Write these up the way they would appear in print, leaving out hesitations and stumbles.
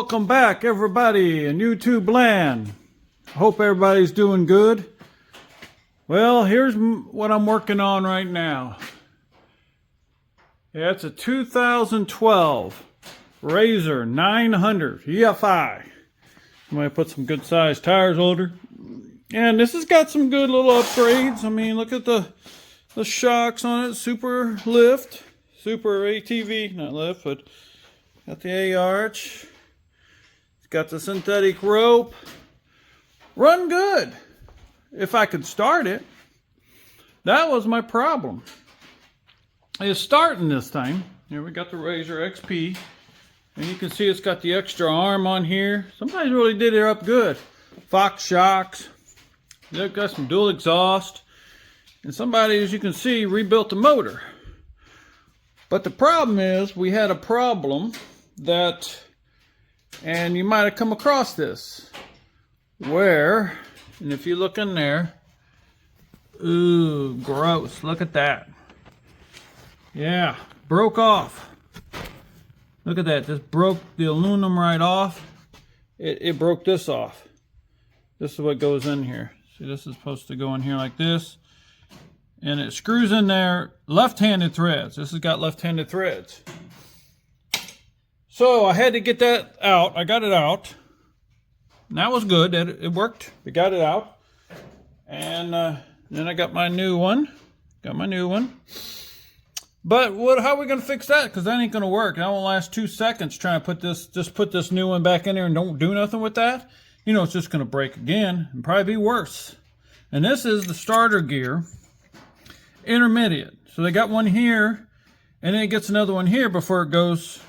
Welcome back, everybody, in YouTube land. Hope everybody's doing good. Well, here's what I'm working on right now. Yeah, it's a 2012 RZR 900 EFI. I'm going to put some good sized tires on her. And this has got some good little upgrades. I mean, look at the shocks on it. Super lift. Super ATV. Not lift, but got the A-arch. It's got the synthetic rope. Run good. If I could start it. That was my problem. Is starting this thing. Here we got the RZR XP. And you can see it's got the extra arm on here. Somebody really did it up good. Fox shocks. They've got some dual exhaust. And somebody, as you can see, rebuilt the motor. But the problem is, we had a problem that, and you might have come across this, where, and if you look in there, ooh, gross, look at that. Yeah, broke off. Look at that, just broke the aluminum right off. It broke this off. This is what goes in here. See, this is supposed to go in here like this. And it screws in there left-handed threads. This has got left-handed threads. So I had to get that out. I got it out. And that was good. It worked. We got it out. And then I got my new one. But how are we going to fix that? Because that ain't going to work. That won't last 2 seconds trying to put this new one back in there and don't do nothing with that. You know, it's just going to break again and probably be worse. And this is the starter gear. Intermediate. So they got one here, and then it gets another one here before it goes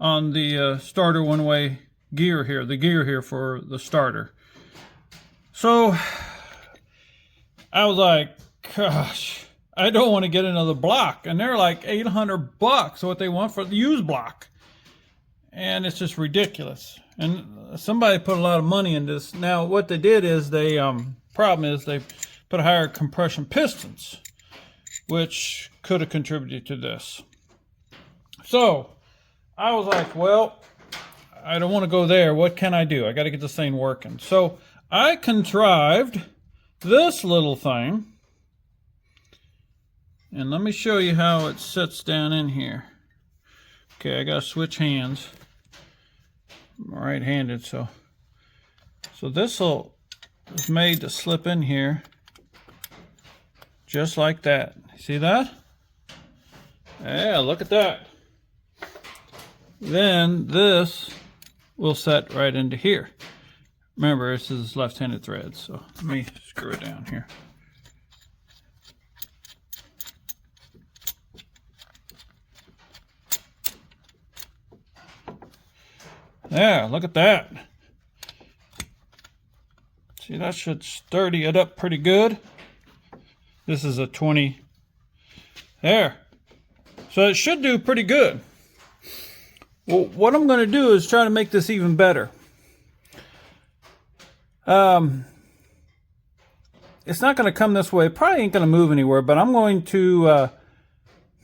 on the starter one-way gear here, the gear here for the starter. So I was like, gosh, I don't want to get another block. And they're like $800 what they want for the used block. And it's just ridiculous. And somebody put a lot of money in this. Now what they did is they problem is they put higher compression pistons, which could have contributed to this. So I was like, well, I don't want to go there. What can I do? I got to get this thing working. So I contrived this little thing. And let me show you how it sits down in here. Okay, I got to switch hands. I'm right-handed, so this is made to slip in here just like that. See that? Yeah, look at that. Then this will set right into here. Remember, this is left-handed thread, so let me screw it down here. Yeah, look at that. See, that should sturdy it up pretty good. This is a 20. There. So it should do pretty good. Well, what I'm going to do is try to make this even better. It's not going to come this way. It probably ain't going to move anywhere, but I'm going to,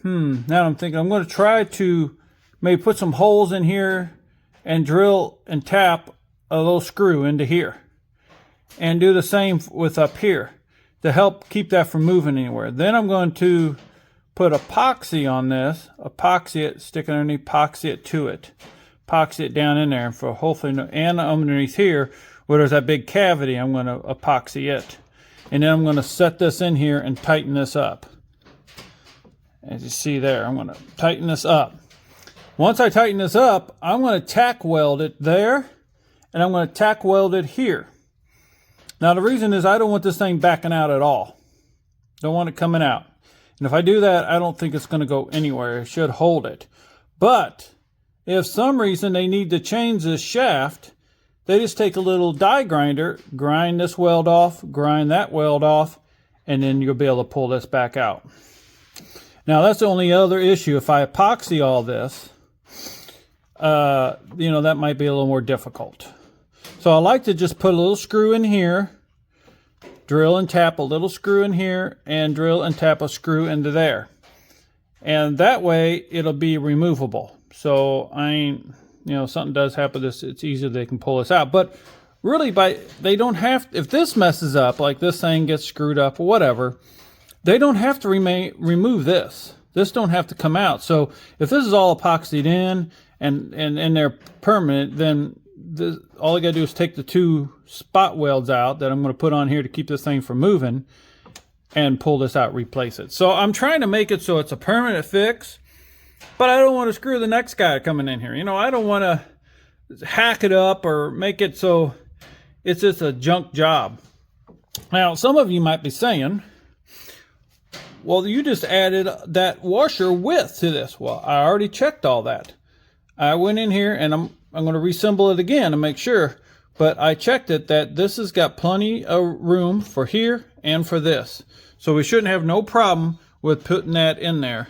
now I'm thinking I'm going to try to maybe put some holes in here and drill and tap a little screw into here. And do the same with up here to help keep that from moving anywhere. Then I'm going to put epoxy on this, epoxy it, stick it underneath, epoxy it to it, epoxy it down in there for hopefully, and underneath here where there's that big cavity, I'm going to epoxy it. And then I'm going to set this in here and tighten this up. As you see there, I'm going to tighten this up. Once I tighten this up, I'm going to tack weld it there, and I'm going to tack weld it here. Now the reason is I don't want this thing backing out at all. Don't want it coming out. And if I do that, I don't think it's going to go anywhere. It should hold it. But if some reason they need to change this shaft, they just take a little die grinder, grind this weld off, grind that weld off, and then you'll be able to pull this back out. Now that's the only other issue. If I epoxy all this, that might be a little more difficult. So I like to just put a little screw in here, drill and tap a little screw in here, and drill and tap a screw into there. And that way it'll be removable. So I ain't you know, something does happen, it's easy they can pull this out. But really, they don't have, if this messes up, like this thing gets screwed up or whatever, they don't have to remove this. This don't have to come out. So if this is all epoxied in and they're permanent, then all I gotta do is take the 2 spot welds out that I'm gonna put on here to keep this thing from moving and pull this out, replace it. So I'm trying to make it so it's a permanent fix, but I don't want to screw the next guy coming in here. You know, I don't want to hack it up or make it so it's just a junk job. Now, some of you might be saying, well, you just added that washer width to this. Well, I already checked all that. I went in here and I'm going to reassemble it again to make sure, but I checked it that this has got plenty of room for here and for this. So we shouldn't have no problem with putting that in there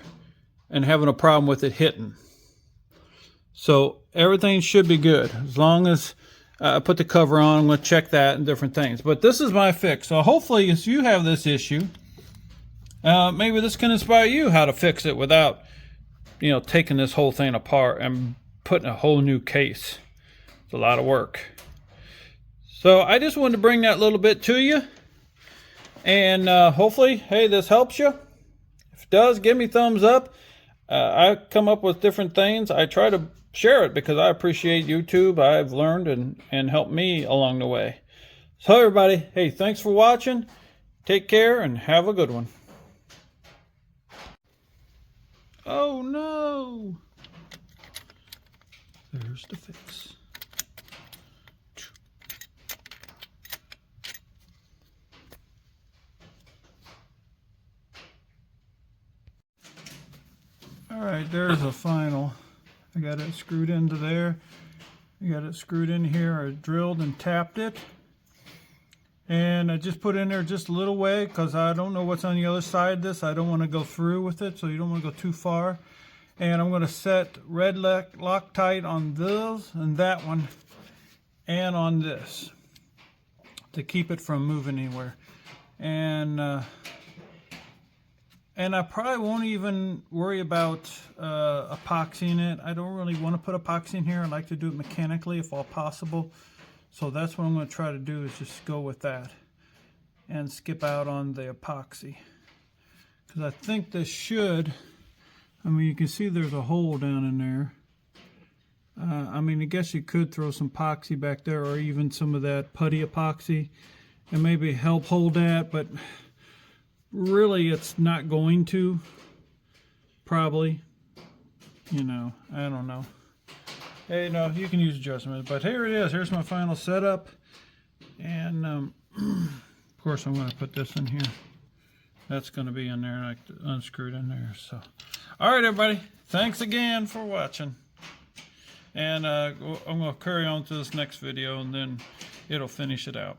and having a problem with it hitting. So everything should be good as long as I put the cover on. I'm going to check that and different things. But this is my fix. So hopefully if you have this issue, maybe this can inspire you how to fix it without, you know, taking this whole thing apart and putting a whole new case. It's a lot of work. So I just wanted to bring that little bit to you. And hopefully, hey, this helps you. If it does, give me thumbs up. I come up with different things. I try to share it because I appreciate YouTube. I've learned and helped me along the way. So everybody, hey, thanks for watching. Take care and have a good one. Oh no! There's the fix. Alright, there's a final. I got it screwed into there. I got it screwed in here. I drilled and tapped it. And I just put in there just a little way because I don't know what's on the other side of this. I don't want to go through with it, so you don't want to go too far. And I'm going to set red Loctite on this and that one and on this to keep it from moving anywhere. And I probably won't even worry about epoxying it. I don't really want to put epoxy in here. I like to do it mechanically if all possible. So that's what I'm going to try to do, is just go with that and skip out on the epoxy. Because I think this should, I mean, you can see there's a hole down in there. I mean, I guess you could throw some epoxy back there or even some of that putty epoxy and maybe help hold that, but really it's not going to, probably, you know, I don't know. Hey, no, you can use adjustments, but here it is. Here's my final setup, and of course I'm going to put this in here. That's going to be in there, like unscrewed in there. So, all right, everybody, thanks again for watching, and I'm going to carry on to this next video, and then it'll finish it out.